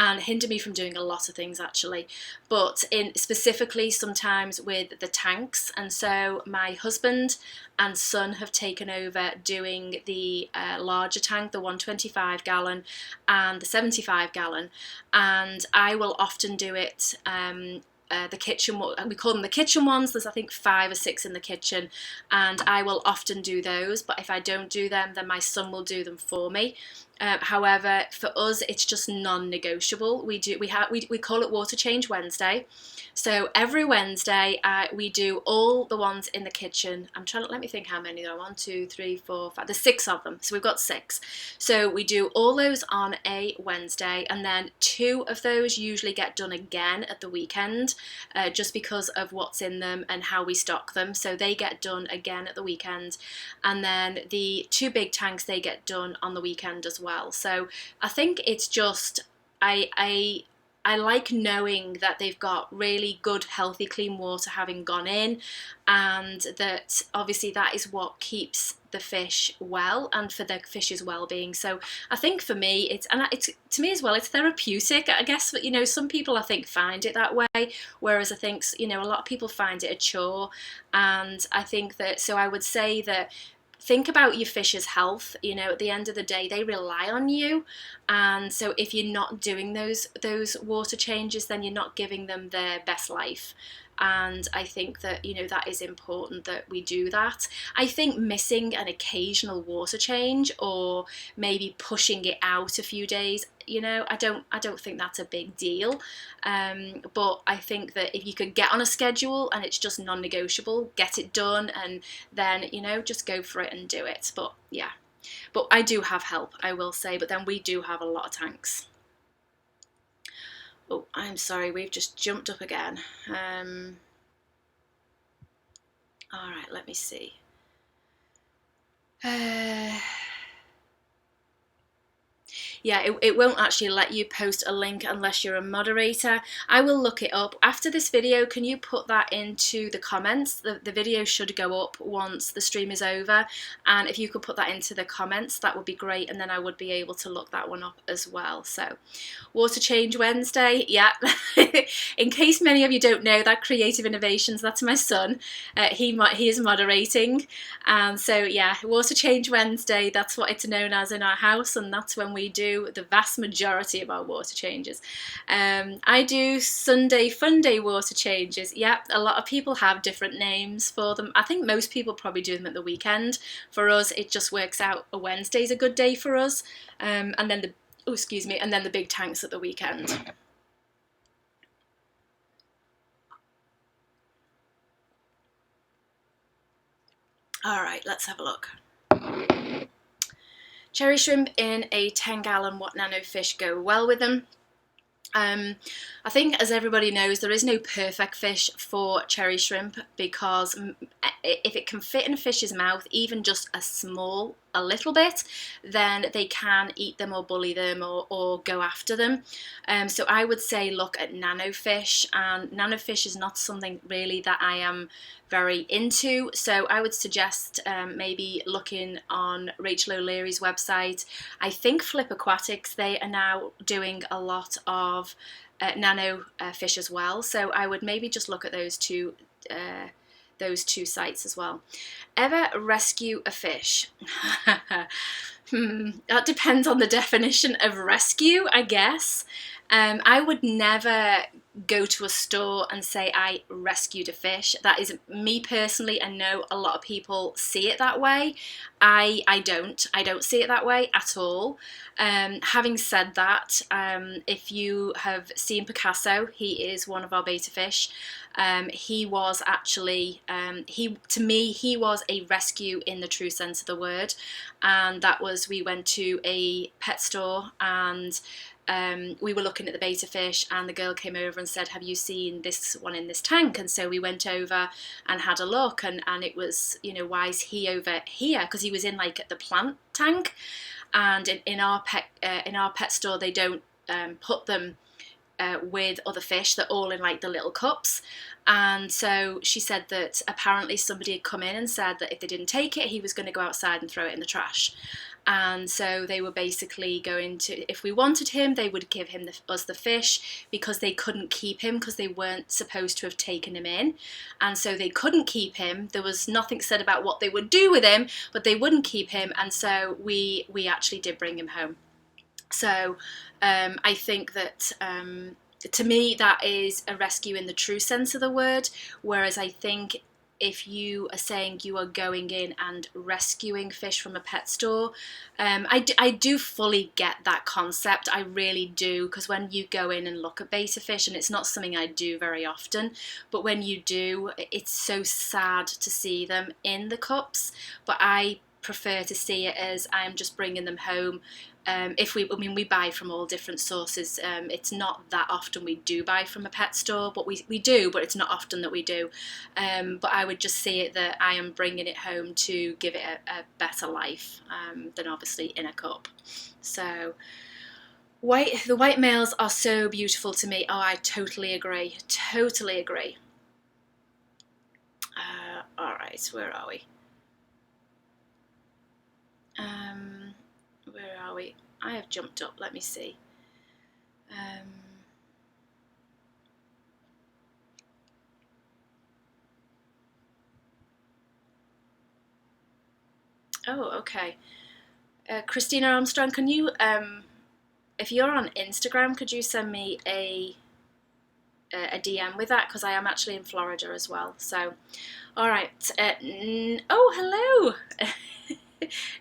and hinder me from doing a lot of things actually, but in specifically sometimes with the tanks. And so my husband and son have taken over doing the larger tank, the 125 gallon and the 75 gallon, and I will often do it the kitchen, we call them the kitchen ones. There's I think 5 or 6 in the kitchen, and I will often do those, but if I don't do them, then my son will do them for me. However, for us, it's just non-negotiable. We call it Water Change Wednesday. So every Wednesday, we do all the ones in the kitchen. Let me think how many there are. 1, 2, 3, 4, 5. There's 6 of them. So we've got 6. So we do all those on a Wednesday, and then 2 of those usually get done again at the weekend, just because of what's in them and how we stock them. So they get done again at the weekend, and then the 2 big tanks, they get done on the weekend as well. So I think it's just I like knowing that they've got really good, healthy, clean water having gone in, and that obviously that is what keeps the fish well and for the fish's well-being. So I think for me, it's to me as well, it's therapeutic. I guess, you know, some people I think find it that way, whereas I think, you know, a lot of people find it a chore. And I think that, so I would say that think about your fish's health. You know, at the end of the day, they rely on you, and so if you're not doing those water changes, then you're not giving them their best life. And I think that, you know, that is important that we do that. I think missing an occasional water change or maybe pushing it out a few days, you know, I don't think that's a big deal. But I think that if you could get on a schedule and it's just non-negotiable, get it done, and then, you know, just go for it and do it. But yeah, but I do have help, I will say, but then we do have a lot of tanks. Oh, I'm sorry, we've just jumped up again. All right, let me see. Yeah, it won't actually let you post a link unless you're a moderator. I will look it up. After this video, can you put that into the comments? The video should go up once the stream is over, and if you could put that into the comments, that would be great, and then I would be able to look that one up as well. So, Water Change Wednesday, yeah. In case many of you don't know, that Creative Innovations, that's my son. He is moderating, and so yeah, Water Change Wednesday, that's what it's known as in our house, and that's when we do the vast majority of our water changes. I do Sunday Fun Day water changes. Yep, a lot of people have different names for them. I think most people probably do them at the weekend. For us, it just works out a Wednesday's a good day for us, and then the big tanks at the weekend. All right, let's have a look. Cherry shrimp in a 10-gallon, what nano fish go well with them? I think, as everybody knows, there is no perfect fish for cherry shrimp, because if it can fit in a fish's mouth, even just a little bit, then they can eat them or bully them or go after them. So I would say look at nano fish, and nano fish is not something really that I am very into, so I would suggest maybe looking on Rachel O'Leary's website. I think Flip Aquatics, they are now doing a lot of nano fish as well, so I would maybe just look at those two sites as well. Ever rescue a fish? That depends on the definition of rescue, I guess. I would never go to a store and say I rescued a fish. That is me personally. I know a lot of people see it that way. I don't see it that way at all. Having said that, if you have seen Picasso, he is one of our beta fish. He was actually, to me, he was a rescue in the true sense of the word. And that was, we went to a pet store and we were looking at the beta fish, and the girl came over and said, have you seen this one in this tank? And so we went over and had a look, and it was, you know, why is he over here? Because he was in like the plant tank, and in our pet store they don't put them with other fish. They're all in like the little cups. And so she said that apparently somebody had come in and said that if they didn't take it, he was going to go outside and throw it in the trash. and so they were basically going to, if we wanted him, they would give him us the fish, because they couldn't keep him because they weren't supposed to have taken him in, and so they couldn't keep him. There was nothing said about what they would do with him, but they wouldn't keep him, and so we actually did bring him home. So I think that to me that is a rescue in the true sense of the word, whereas I think if you are saying you are going in and rescuing fish from a pet store, I do fully get that concept. I really do, because when you go in and look at betta fish, and it's not something I do very often, but when you do, it's so sad to see them in the cups. But I prefer to see it as I'm just bringing them home. We buy from all different sources. It's not that often we do buy from a pet store, but we do, but it's not often that we do. But I would just see it that I am bringing it home to give it a better life than obviously in a cup. So the white males are so beautiful to me. Oh, I totally agree. Totally agree. All right, where are we? Where are we? I have jumped up. Let me see. Oh, okay. Christina Armstrong, can you, if you're on Instagram, could you send me a DM with that? Because I am actually in Florida as well. So, all right. Oh, hello.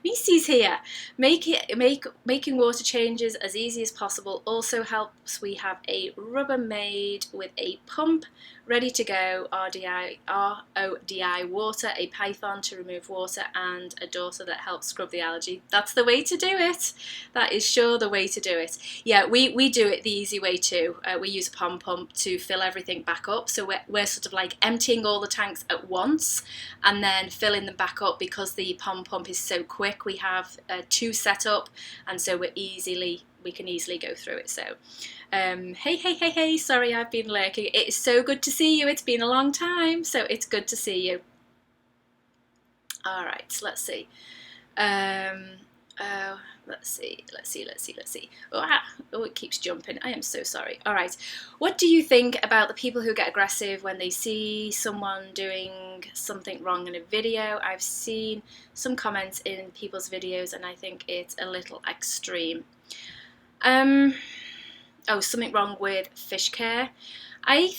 Nisi's here. Making water changes as easy as possible also helps. We have a Rubbermaid with a pump ready to go, RODI water, a python to remove water, and a daughter that helps scrub the algae. That's the way to do it. That is sure the way to do it. Yeah, we do it the easy way too. We use a pond pump to fill everything back up. So we're sort of like emptying all the tanks at once and then filling them back up, because the pond pump is so quick. We have two set up, and so we can easily go through it. So hey, sorry I've been lurking. It is so good to see you. It's been a long time, so it's good to see you. All right, let's see. Let's see. Oh, it keeps jumping. I am so sorry. All right. What do you think about the people who get aggressive when they see someone doing something wrong in a video? I've seen some comments in people's videos, and I think it's a little extreme. Oh, something wrong with fish care. I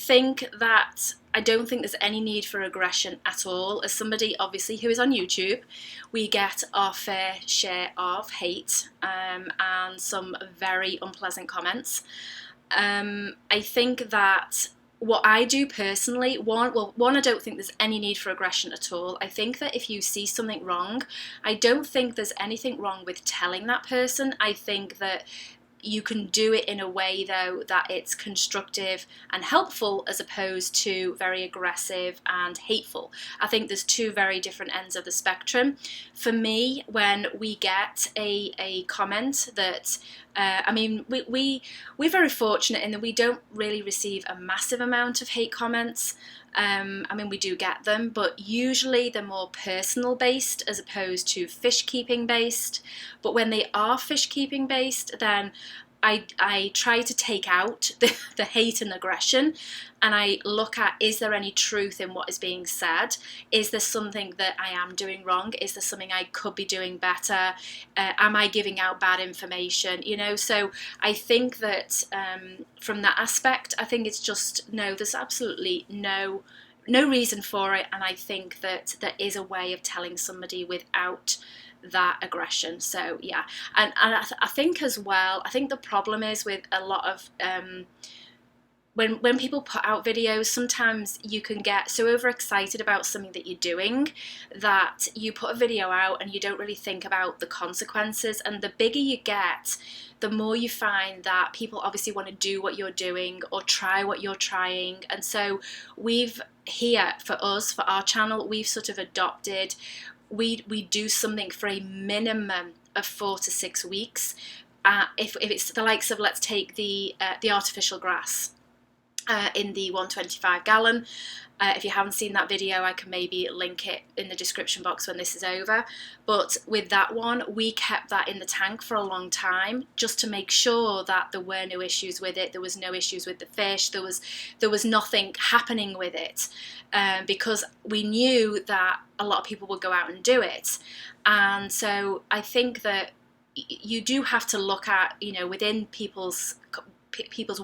don't think there's any need for aggression at all. As somebody, obviously, who is on YouTube, we get our fair share of hate and some very unpleasant comments. I think that what I do personally, one, I don't think there's any need for aggression at all. I think that if you see something wrong, I don't think there's anything wrong with telling that person. I think that you can do it in a way, though, that it's constructive and helpful, as opposed to very aggressive and hateful. I think there's two very different ends of the spectrum. For me, when we get a comment that, we're very fortunate in that we don't really receive a massive amount of hate comments. We do get them, but usually they're more personal based as opposed to fish keeping based. But when they are fish keeping based, then I try to take out the hate and aggression, and I look at, is there any truth in what is being said? Is there something that I am doing wrong? Is there something I could be doing better? Am I giving out bad information? So I think that from that aspect, I think it's just, no, there's absolutely no reason for it, and I think that there is a way of telling somebody without that aggression. So yeah, and I think as well, I think the problem is with a lot of when people put out videos, sometimes you can get so overexcited about something that you're doing that you put a video out and you don't really think about the consequences. And the bigger you get, the more you find that people obviously want to do what you're doing or try what you're trying. And so here for us, for our channel, we've sort of adopted, we do something for a minimum of 4 to 6 weeks. If it's the likes of, let's take the artificial grass. in the 125 gallon. If you haven't seen that video, I can maybe link it in the description box when this is over. But with that one, we kept that in the tank for a long time just to make sure that there were no issues with it. There was no issues with the fish. There was nothing happening with it, because we knew that a lot of people would go out and do it. And so I think that you do have to look at, you know, within people's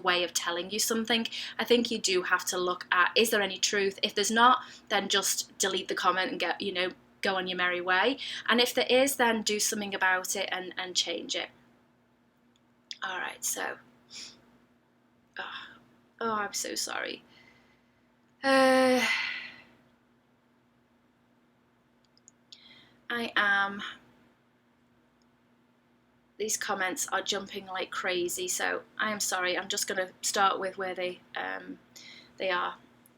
way of telling you something, I think you do have to look at, is there any truth? If there's not, then just delete the comment and get, you know, go on your merry way. And if there is, then do something about it and change it. All right, so, oh, I'm so sorry. I am. These comments are jumping like crazy, so I am sorry. I'm just going to start with where they are.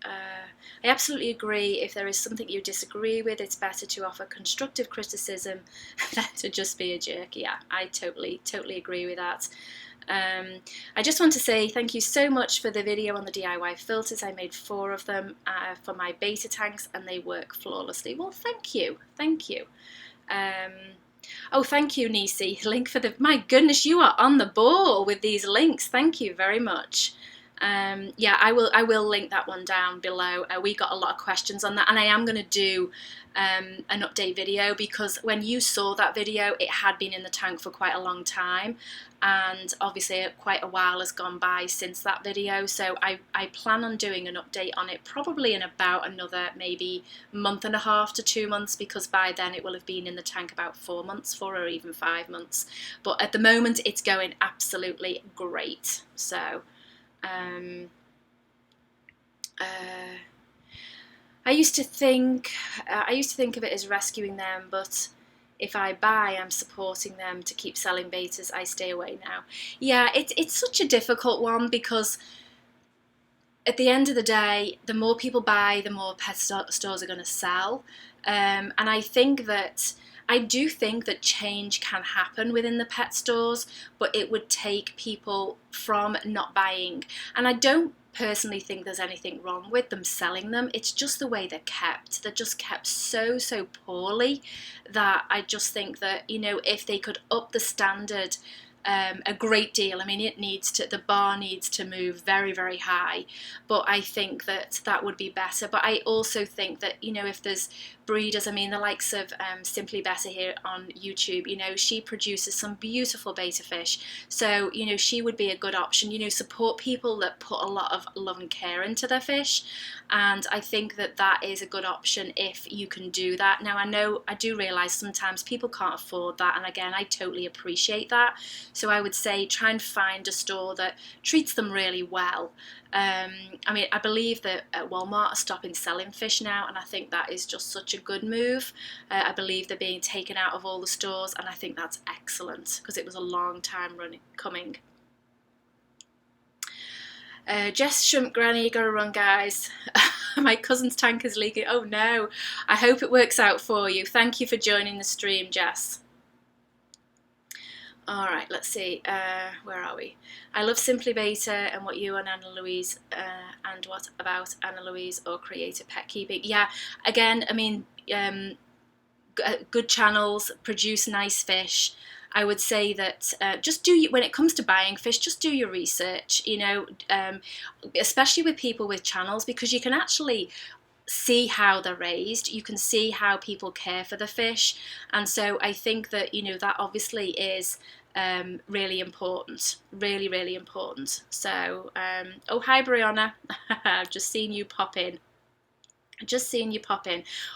I absolutely agree. If there is something you disagree with, it's better to offer constructive criticism than to just be a jerk. Yeah, I totally agree with that. I just want to say thank you so much for the video on the DIY filters. I made 4 of them for my beta tanks, and they work flawlessly. Well, thank you. Oh, thank you, Nisi. Link for the... My goodness, you are on the ball with these links. Thank you very much. Yeah, I will link that one down below. We got a lot of questions on that, and I am going to do an update video, because when you saw that video, it had been in the tank for quite a long time, and obviously quite a while has gone by since that video, so I plan on doing an update on it probably in about another maybe month and a half to 2 months, because by then it will have been in the tank about 4 or even 5 months. But at the moment it's going absolutely great. So I used to think of it as rescuing them, but if I buy, I'm supporting them to keep selling betas. I stay away now. Yeah, it's such a difficult one, because at the end of the day, the more people buy, the more pet stores are going to sell. And I do think that change can happen within the pet stores, but it would take people from not buying. And I don't personally think there's anything wrong with them selling them. It's just the way they're kept. They're just kept so poorly that I just think that, you know, if they could up the standard a great deal. I mean, the bar needs to move very, very high, but I think that would be better. But I also think that, you know, if there's breeders, I mean, the likes of Simply Betta here on YouTube, you know, she produces some beautiful beta fish, so, you know, she would be a good option. You know, support people that put a lot of love and care into their fish, and I think that is a good option if you can do that. Now, I do realise sometimes people can't afford that, and again, I totally appreciate that. So I would say try and find a store that treats them really well. I mean, I believe that Walmart are stopping selling fish now, and I think that is just such a good move. I believe they're being taken out of all the stores, and I think that's excellent, because it was a long time coming. Jess Shrimp Granny, gotta run, guys. My cousin's tank is leaking. Oh no. I hope it works out for you. Thank you for joining the stream, Jess. Alright, let's see, where are we? I love Simply Beta and what you and Anna Louise, and what about Anna Louise or Creative Pet Keeping? Yeah, again, I mean, good channels, produce nice fish. I would say that when it comes to buying fish, just do your research, you know, especially with people with channels, because you can actually see how they're raised, you can see how people care for the fish, and so I think that, you know, that obviously is really important, really important. So oh, hi Brianna. I've just seen you pop in.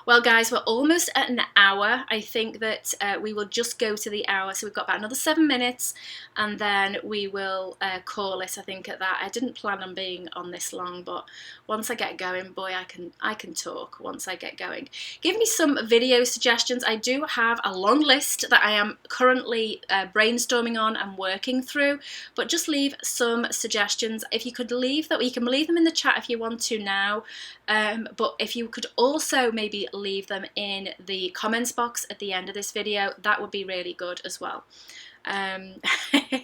Well, guys, we're almost at an hour. I think that we will just go to the hour, so we've got about another 7 minutes, and then we will call it, I think, at that. I didn't plan on being on this long, but once I get going, boy, I can talk once I get going. Give me some video suggestions. I do have a long list that I am currently brainstorming on and working through, but just leave some suggestions. If you could leave that, you can leave them in the chat if you want to now, but if you could also maybe leave them in the comments box at the end of this video, that would be really good as well.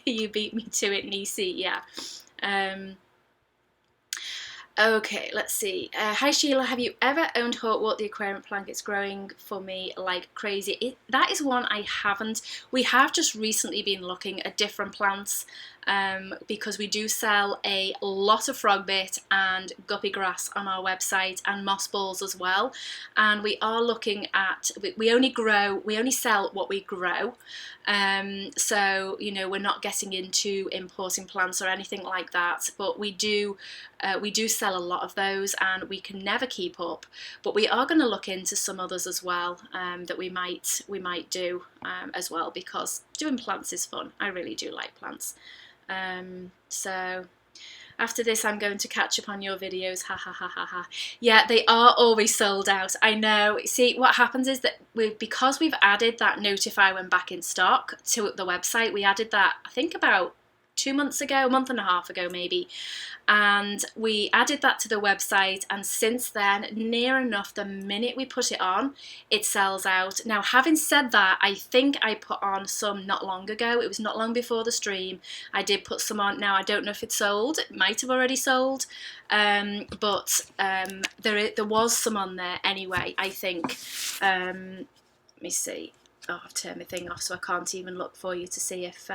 You beat me to it, Nisi, yeah. Okay, let's see. Hi Sheila, have you ever owned Hawkwort, the aquarium plant? It's growing for me like crazy. That is one I haven't. We have just recently been looking at different plants because we do sell a lot of frog bait and guppy grass on our website and moss balls as well. And we are looking at, we only sell what we grow. So, you know, we're not getting into importing plants or anything like that, but we do sell a lot of those and we can never keep up, but we are going to look into some others as well that we might do as well, because doing plants is fun. I really do like plants. So after this I'm going to catch up on your videos, ha ha ha ha ha. Yeah, they are always sold out, I know. See, what happens is that because we've added that notify when back in stock to the website, we added that I think about 2 months ago, a month and a half ago maybe, and we added that to the website, and since then, near enough the minute we put it on, it sells out. Now, having said that, I think I put on some not long ago. It was not long before the stream. I did put some on. Now, I don't know if it's sold. It might have already sold, but there was some on there anyway, I think. Let me see. Oh, I've turned my thing off so I can't even look for you to see if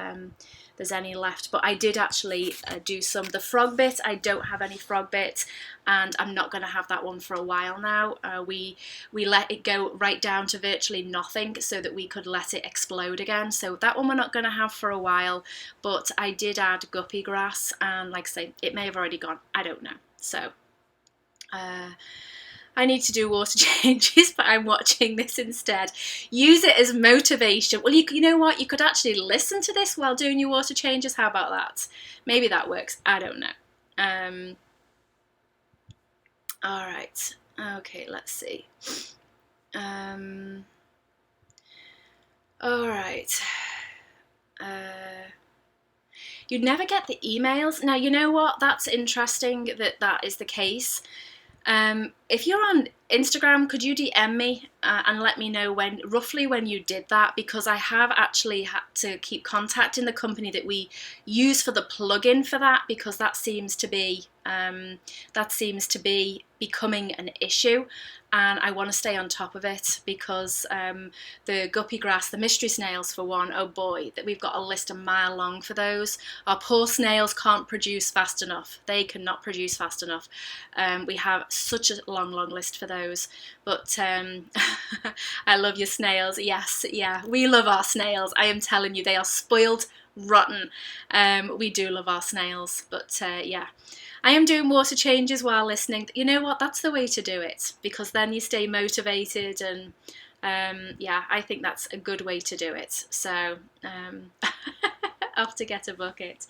there's any left, but I did actually do some. The frog bit, I don't have any frog bit, and I'm not going to have that one for a while now. We let it go right down to virtually nothing so that we could let it explode again, so that one we're not going to have for a while, but I did add guppy grass, and like I say, it may have already gone, I don't know. So I need to do water changes, but I'm watching this instead. Use it as motivation. Well, you know what? You could actually listen to this while doing your water changes. How about that? Maybe that works. I don't know. All right. Okay, let's see. All right. You'd never get the emails. Now, you know what? That's interesting that that is the case. If you're on Instagram, could you DM me and let me know roughly when you did that, because I have actually had to keep contacting the company that we use for the plugin for that, because that seems to be becoming an issue, and I want to stay on top of it, because the guppy grass, the mystery snails for one, oh boy, that we've got a list a mile long for those. Our poor snails can't produce fast enough. They cannot produce fast enough. We have such a long list for those, but I love your snails. Yes, yeah, we love our snails. I am telling you, they are spoiled rotten. We do love our snails, but yeah. I am doing water changes while listening. You know what? That's the way to do it, because then you stay motivated, and yeah, I think that's a good way to do it. So off to get a bucket.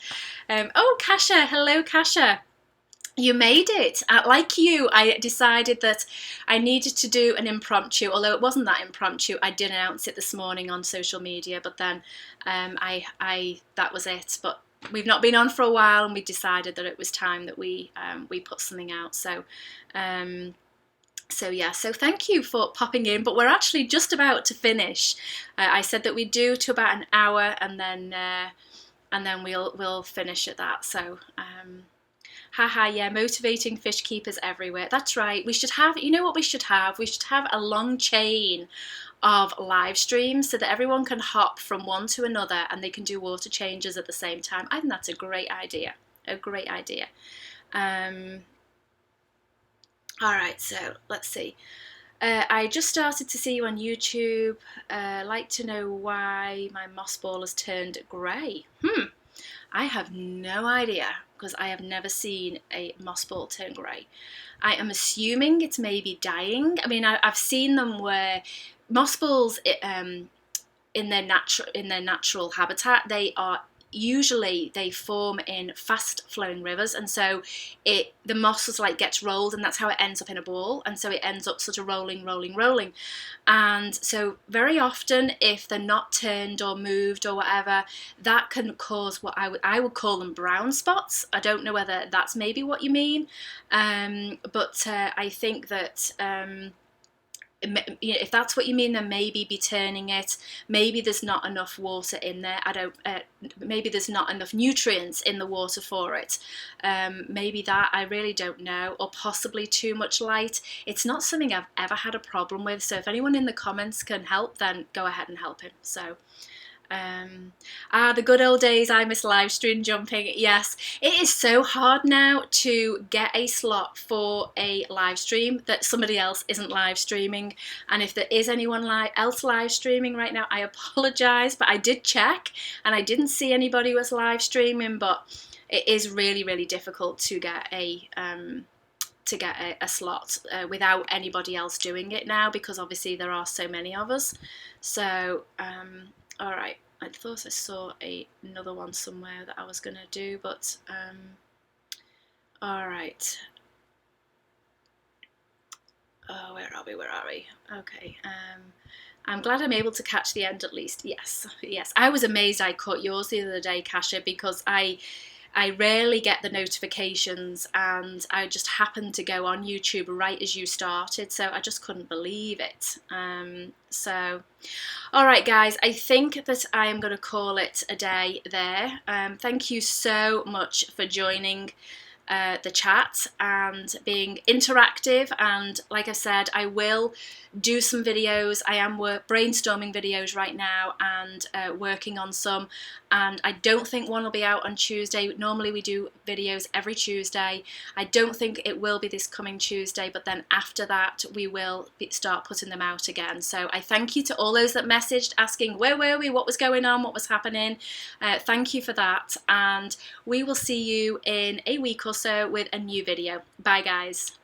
Oh, Kasha, hello, Kasha. You made it. Like you, I decided that I needed to do an impromptu, although it wasn't that impromptu. I did announce it this morning on social media, but then that was it. But we've not been on for a while, and we decided that it was time that we put something out. So so yeah, so thank you for popping in, but we're actually just about to finish. I said that we'd do to about an hour, and then we'll finish at that. So haha, yeah, motivating fish keepers everywhere. That's right. We should have, you know what we should have? We should have a long chain of live streams so that everyone can hop from one to another and they can do water changes at the same time. I think that's a great idea. A great idea. All right, so let's see. I just started to see you on YouTube. Like to know why my moss ball has turned grey. I have no idea, because I have never seen a moss ball turn grey. I am assuming it's maybe dying. I mean, I've seen them where moss balls, in their natural habitat, they form in fast flowing rivers, and so the moss is like gets rolled, and that's how it ends up in a ball, and so it ends up sort of rolling, and so very often, if they're not turned or moved or whatever, that can cause what I would call them brown spots. I don't know whether that's maybe what you mean, but I think that if that's what you mean, then maybe be turning it. Maybe there's not enough water in there. Maybe there's not enough nutrients in the water for it. Maybe that, I really don't know. Or possibly too much light. It's not something I've ever had a problem with. So if anyone in the comments can help, then go ahead and help him. So. The good old days, I miss live stream jumping. Yes, it is so hard now to get a slot for a live stream that somebody else isn't live streaming. And if there is anyone else live streaming right now, I apologise, but I did check and I didn't see anybody was live streaming. But it is really, really difficult to get a slot without anybody else doing it now, because obviously there are so many of us. So all right, I thought I saw another one somewhere that I was going to do, but all right. Oh, where are we? Okay. I'm glad I'm able to catch the end at least. Yes. I was amazed I caught yours the other day, Kasha, because I rarely get the notifications, and I just happened to go on YouTube right as you started, so I just couldn't believe it. So, all right, guys, I think that I am going to call it a day there. Thank you so much for joining the chat and being interactive, and like I said, I will do some videos. I am brainstorming videos right now and working on some, and I don't think one will be out on Tuesday. Normally we do videos every Tuesday. I don't think it will be this coming Tuesday, but then after that we will start putting them out again. So I thank you to all those that messaged asking where were we, what was going on, what was happening. Thank you for that, and we will see you in a week or so with a new video. Bye guys.